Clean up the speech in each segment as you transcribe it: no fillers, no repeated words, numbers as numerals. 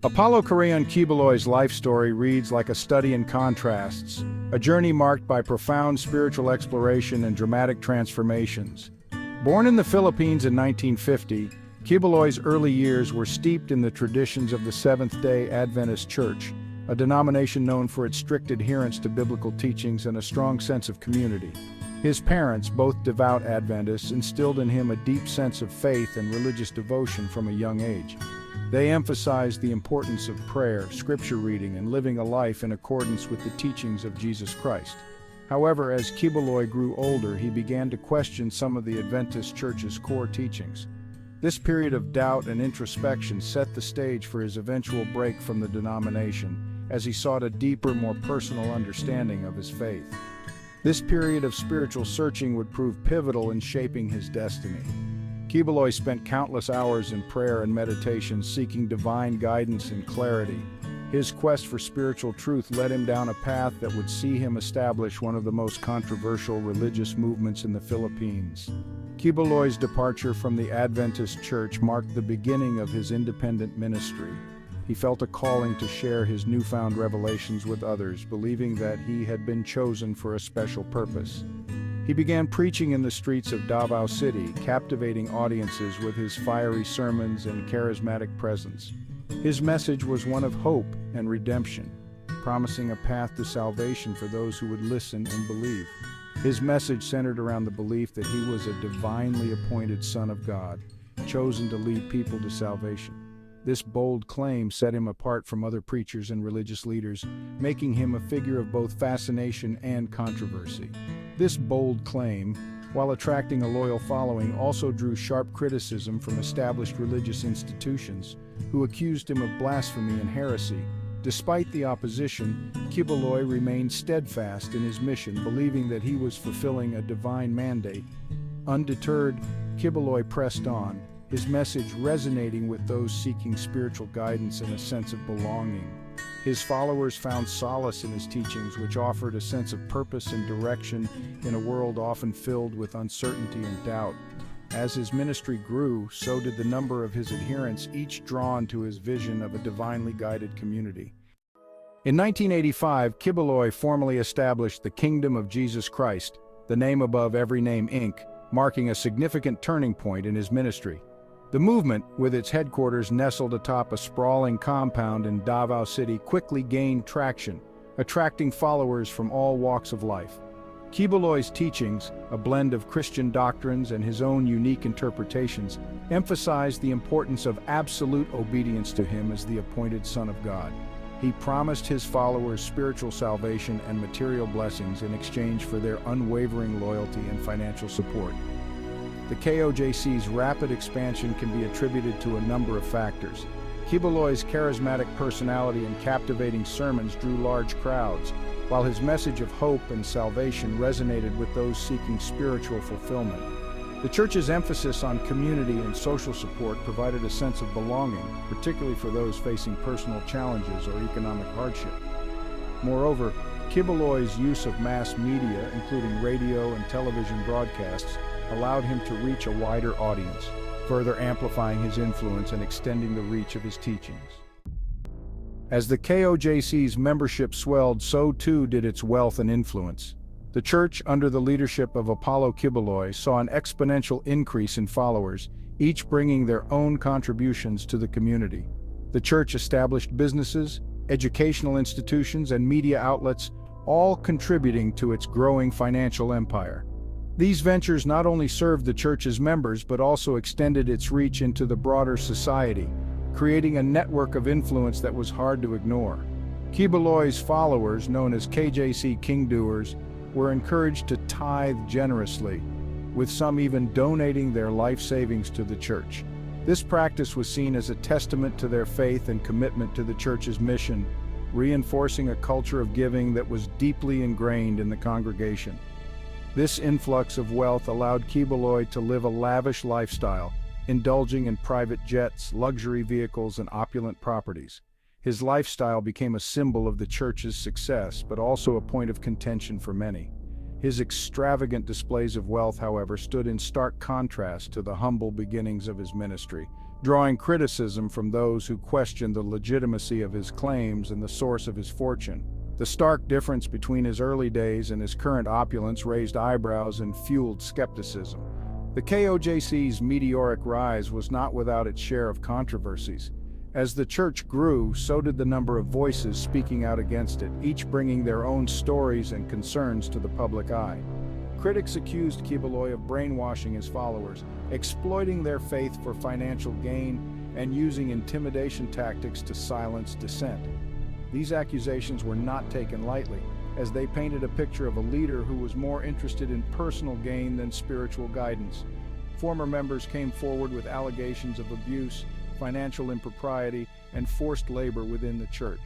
Apollo Korean Quiboloy's life story reads like a study in contrasts, a journey marked by profound spiritual exploration and dramatic transformations. Born in the Philippines in 1950, Quiboloy's early years were steeped in the traditions of the Seventh-day Adventist Church, a denomination known for its strict adherence to biblical teachings and a strong sense of community. His parents, both devout Adventists, instilled in him a deep sense of faith and religious devotion from a young age. They emphasized the importance of prayer, scripture reading, and living a life in accordance with the teachings of Jesus Christ. However, as Quiboloy grew older, he began to question some of the Adventist Church's core teachings. This period of doubt and introspection set the stage for his eventual break from the denomination, as he sought a deeper, more personal understanding of his faith. This period of spiritual searching would prove pivotal in shaping his destiny. Quiboloy spent countless hours in prayer and meditation seeking divine guidance and clarity. His quest for spiritual truth led him down a path that would see him establish one of the most controversial religious movements in the Philippines. Quiboloy's departure from the Adventist Church marked the beginning of his independent ministry. He felt a calling to share his newfound revelations with others, believing that he had been chosen for a special purpose. He began preaching in the streets of Davao City, captivating audiences with his fiery sermons and charismatic presence. His message was one of hope and redemption, promising a path to salvation for those who would listen and believe. His message centered around the belief that he was a divinely appointed Son of God, chosen to lead people to salvation. This bold claim set him apart from other preachers and religious leaders, making him a figure of both fascination and controversy. This bold claim, while attracting a loyal following, also drew sharp criticism from established religious institutions, who accused him of blasphemy and heresy. Despite the opposition, Quiboloy remained steadfast in his mission, believing that he was fulfilling a divine mandate. Undeterred, Quiboloy pressed on, his message resonating with those seeking spiritual guidance and a sense of belonging. His followers found solace in his teachings, which offered a sense of purpose and direction in a world often filled with uncertainty and doubt. As his ministry grew, so did the number of his adherents, each drawn to his vision of a divinely guided community. In 1985, Quiboloy formally established the Kingdom of Jesus Christ, the name above every name Inc., marking a significant turning point in his ministry. The movement, with its headquarters nestled atop a sprawling compound in Davao City, quickly gained traction, attracting followers from all walks of life. Quiboloy's teachings, a blend of Christian doctrines and his own unique interpretations, emphasized the importance of absolute obedience to him as the appointed Son of God. He promised his followers spiritual salvation and material blessings in exchange for their unwavering loyalty and financial support. The KOJC's rapid expansion can be attributed to a number of factors. Quiboloy's charismatic personality and captivating sermons drew large crowds, while his message of hope and salvation resonated with those seeking spiritual fulfillment. The church's emphasis on community and social support provided a sense of belonging, particularly for those facing personal challenges or economic hardship. Moreover, Quiboloy's use of mass media, including radio and television broadcasts, allowed him to reach a wider audience, further amplifying his influence and extending the reach of his teachings. As the KOJC's membership swelled, so too did its wealth and influence. The church, under the leadership of Apollo Quiboloy, saw an exponential increase in followers, each bringing their own contributions to the community. The church established businesses, educational institutions, and media outlets, all contributing to its growing financial empire. These ventures not only served the church's members but also extended its reach into the broader society, creating a network of influence that was hard to ignore. Quiboloy's followers, known as KJC Kingdoers, were encouraged to tithe generously, with some even donating their life savings to the church. This practice was seen as a testament to their faith and commitment to the church's mission, reinforcing a culture of giving that was deeply ingrained in the congregation. This influx of wealth allowed Quiboloy to live a lavish lifestyle, indulging in private jets, luxury vehicles, and opulent properties. His lifestyle became a symbol of the church's success, but also a point of contention for many. His extravagant displays of wealth, however, stood in stark contrast to the humble beginnings of his ministry, drawing criticism from those who questioned the legitimacy of his claims and the source of his fortune. The stark difference between his early days and his current opulence raised eyebrows and fueled skepticism. The KOJC's meteoric rise was not without its share of controversies. As the church grew, so did the number of voices speaking out against it, each bringing their own stories and concerns to the public eye. Critics accused Quiboloy of brainwashing his followers, exploiting their faith for financial gain, and using intimidation tactics to silence dissent. These accusations were not taken lightly, as they painted a picture of a leader who was more interested in personal gain than spiritual guidance. Former members came forward with allegations of abuse, financial impropriety, and forced labor within the church.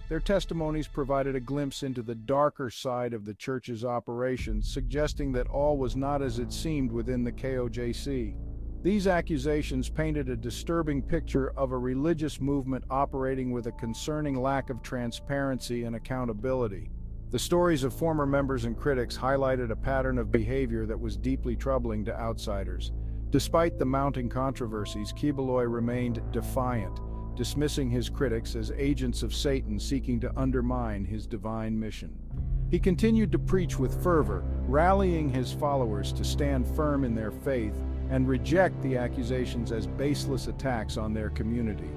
Their testimonies provided a glimpse into the darker side of the church's operations, suggesting that all was not as it seemed within the KOJC. These accusations painted a disturbing picture of a religious movement operating with a concerning lack of transparency and accountability. The stories of former members and critics highlighted a pattern of behavior that was deeply troubling to outsiders. Despite the mounting controversies, Quiboloy remained defiant, dismissing his critics as agents of Satan seeking to undermine his divine mission. He continued to preach with fervor, rallying his followers to stand firm in their faith and reject the accusations as baseless attacks on their community.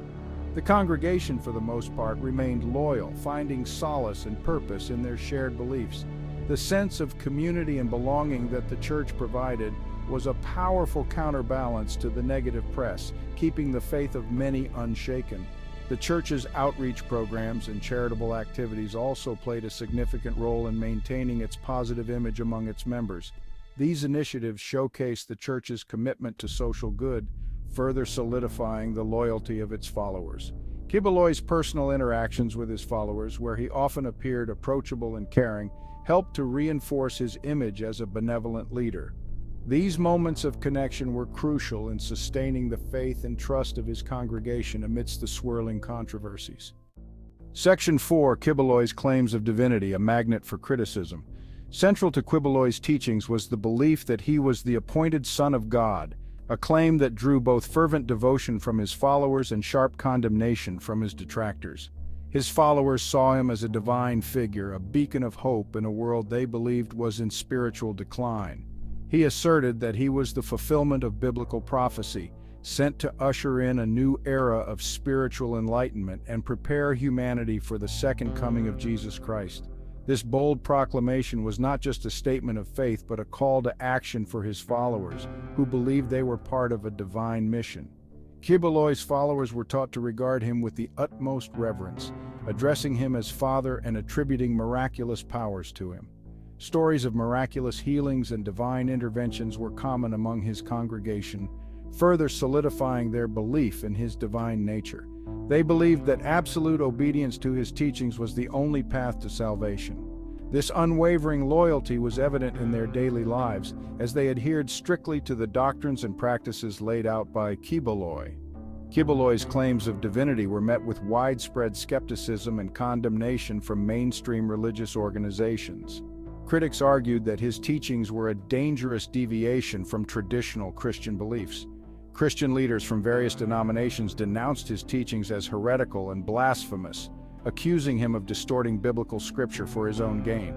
The congregation, for the most part, remained loyal, finding solace and purpose in their shared beliefs. The sense of community and belonging that the church provided was a powerful counterbalance to the negative press, keeping the faith of many unshaken. The church's outreach programs and charitable activities also played a significant role in maintaining its positive image among its members. These initiatives showcased the church's commitment to social good, further solidifying the loyalty of its followers. Quiboloy's personal interactions with his followers, where he often appeared approachable and caring, helped to reinforce his image as a benevolent leader. These moments of connection were crucial in sustaining the faith and trust of his congregation amidst the swirling controversies. Section 4. Quiboloy's claims of divinity, a magnet for criticism. Central to Quiboloy's teachings was the belief that he was the appointed Son of God, a claim that drew both fervent devotion from his followers and sharp condemnation from his detractors. His followers saw him as a divine figure, a beacon of hope in a world they believed was in spiritual decline. He asserted that he was the fulfillment of biblical prophecy, sent to usher in a new era of spiritual enlightenment and prepare humanity for the second coming of Jesus Christ. This bold proclamation was not just a statement of faith, but a call to action for his followers, who believed they were part of a divine mission. Quiboloy's followers were taught to regard him with the utmost reverence, addressing him as Father and attributing miraculous powers to him. Stories of miraculous healings and divine interventions were common among his congregation, further solidifying their belief in his divine nature. They believed that absolute obedience to his teachings was the only path to salvation. This unwavering loyalty was evident in their daily lives, as they adhered strictly to the doctrines and practices laid out by Quiboloy. Quiboloy's claims of divinity were met with widespread skepticism and condemnation from mainstream religious organizations. Critics argued that his teachings were a dangerous deviation from traditional Christian beliefs. Christian leaders from various denominations denounced his teachings as heretical and blasphemous, accusing him of distorting biblical scripture for his own gain.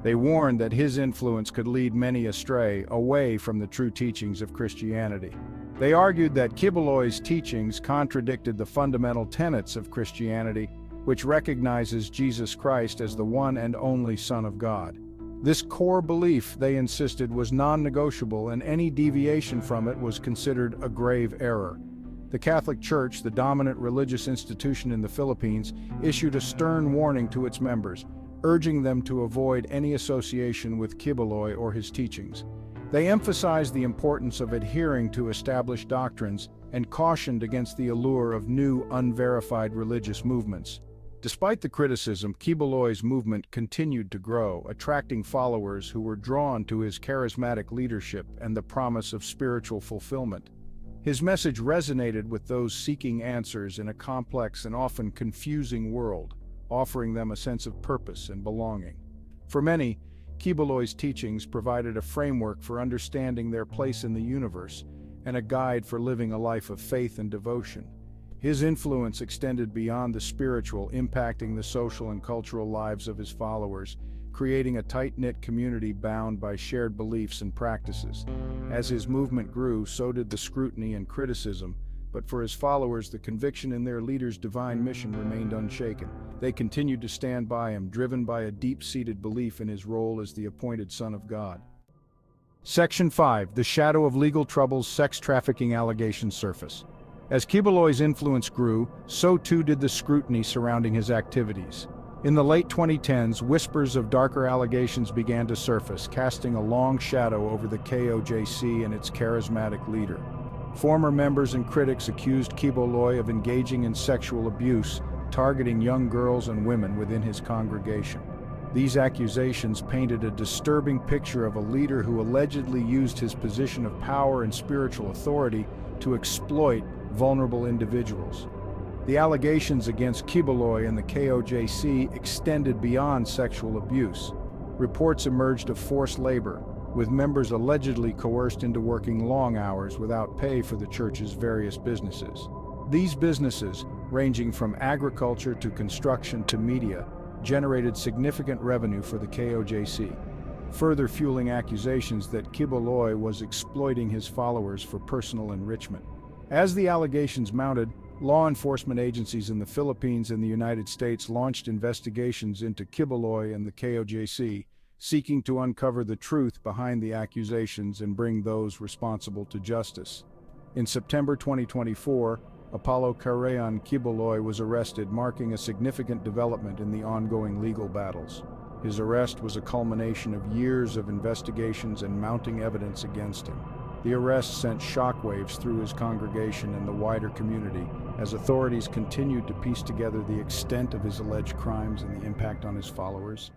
They warned that his influence could lead many astray, away from the true teachings of Christianity. They argued that Quiboloy's teachings contradicted the fundamental tenets of Christianity, which recognizes Jesus Christ as the one and only Son of God. This core belief, they insisted, was non-negotiable, and any deviation from it was considered a grave error. The Catholic Church, the dominant religious institution in the Philippines, issued a stern warning to its members, urging them to avoid any association with Quiboloy or his teachings. They emphasized the importance of adhering to established doctrines and cautioned against the allure of new, unverified religious movements. Despite the criticism, Quiboloy's movement continued to grow, attracting followers who were drawn to his charismatic leadership and the promise of spiritual fulfillment. His message resonated with those seeking answers in a complex and often confusing world, offering them a sense of purpose and belonging. For many, Quiboloy's teachings provided a framework for understanding their place in the universe and a guide for living a life of faith and devotion. His influence extended beyond the spiritual, impacting the social and cultural lives of his followers, creating a tight-knit community bound by shared beliefs and practices. As his movement grew, so did the scrutiny and criticism, but for his followers, the conviction in their leader's divine mission remained unshaken. They continued to stand by him, driven by a deep-seated belief in his role as the appointed Son of God. Section 5. The shadow of legal troubles, sex trafficking allegations surface. As Quiboloy's influence grew, so too did the scrutiny surrounding his activities. In the late 2010s, whispers of darker allegations began to surface, casting a long shadow over the KOJC and its charismatic leader. Former members and critics accused Quiboloy of engaging in sexual abuse, targeting young girls and women within his congregation. These accusations painted a disturbing picture of a leader who allegedly used his position of power and spiritual authority to exploit vulnerable individuals. The allegations against Quiboloy and the KOJC extended beyond sexual abuse. Reports emerged of forced labor, with members allegedly coerced into working long hours without pay for the church's various businesses. These businesses, ranging from agriculture to construction to media, generated significant revenue for the KOJC, further fueling accusations that Quiboloy was exploiting his followers for personal enrichment. As the allegations mounted, law enforcement agencies in the Philippines and the United States launched investigations into Quiboloy and the KOJC, seeking to uncover the truth behind the accusations and bring those responsible to justice. In September 2024, Apollo Carayan Quiboloy was arrested, marking a significant development in the ongoing legal battles. His arrest was a culmination of years of investigations and mounting evidence against him. The arrest sent shockwaves through his congregation and the wider community as authorities continued to piece together the extent of his alleged crimes and the impact on his followers.